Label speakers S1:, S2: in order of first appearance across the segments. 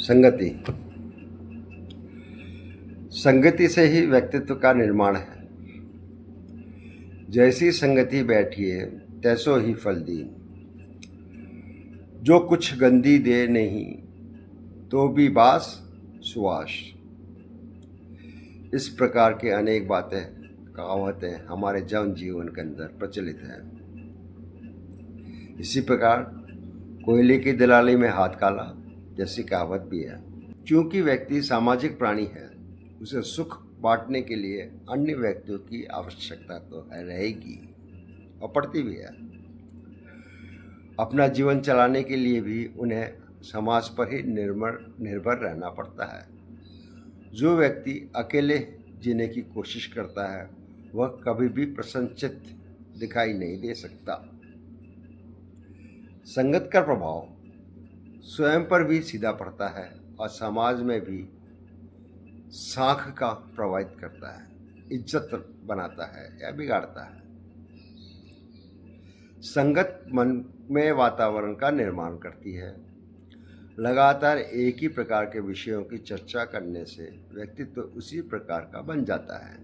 S1: संगति। संगति से ही व्यक्तित्व का निर्माण है। जैसी संगति बैठिए तैसो ही फल दीन। जो कुछ गंदी दे नहीं तो भी बास सुवास। इस प्रकार के अनेक बातें कहावतें हमारे जन जीवन के अंदर प्रचलित हैं। इसी प्रकार कोयले की दलाली में हाथ काला जैसी कहावत भी है। क्योंकि व्यक्ति सामाजिक प्राणी है, उसे सुख बांटने के लिए अन्य व्यक्तियों की आवश्यकता तो है रहेगी और पड़ती भी है। अपना जीवन चलाने के लिए भी उन्हें समाज पर ही निर्भर रहना पड़ता है। जो व्यक्ति अकेले जीने की कोशिश करता है वह कभी भी प्रसन्नचित्त दिखाई नहीं दे सकता। संगत का प्रभाव स्वयं पर भी सीधा पड़ता है और समाज में भी साख का प्रभावित करता है, इज्जत बनाता है या बिगाड़ता है। संगत मन में वातावरण का निर्माण करती है। लगातार एक ही प्रकार के विषयों की चर्चा करने से व्यक्तित्व उसी प्रकार का बन जाता है।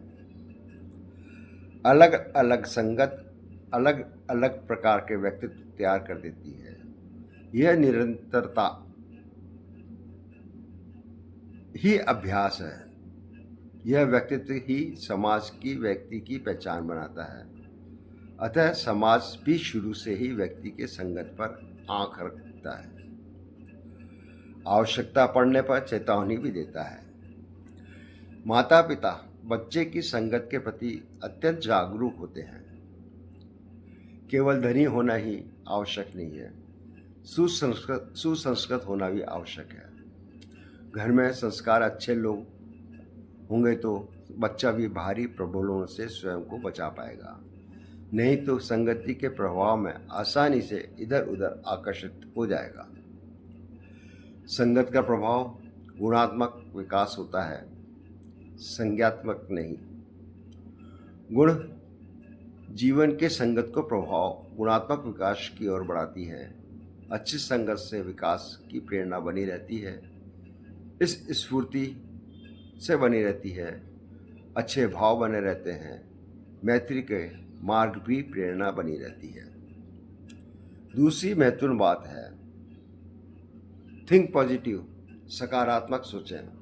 S1: अलग अलग संगत अलग अलग प्रकार के व्यक्तित्व तैयार कर देती है। यह निरंतरता ही अभ्यास है। यह व्यक्तित्व ही समाज की व्यक्ति की पहचान बनाता है। अतः समाज भी शुरू से ही व्यक्ति के संगत पर आंख रखता है। आवश्यकता पड़ने पर चेतावनी भी देता है। माता पिता बच्चे की संगत के प्रति अत्यंत जागरूक होते हैं। केवल धनी होना ही आवश्यक नहीं है, सुसंस्कृत होना भी आवश्यक है। घर में संस्कार अच्छे लोग होंगे तो बच्चा भी बाहरी प्रबोधनों से स्वयं को बचा पाएगा, नहीं तो संगति के प्रभाव में आसानी से इधर उधर आकर्षित हो जाएगा। संगत का प्रभाव गुणात्मक विकास होता है, संज्ञात्मक नहीं। गुण जीवन के संगत को प्रभाव गुणात्मक विकास की ओर बढ़ाती है। अच्छी संगत से विकास की प्रेरणा बनी रहती है, इस स्फूर्ति से बनी रहती है। अच्छे भाव बने रहते हैं। मैत्री के मार्ग भी प्रेरणा बनी रहती है। दूसरी महत्वपूर्ण बात है थिंक पॉजिटिव, सकारात्मक सोचें।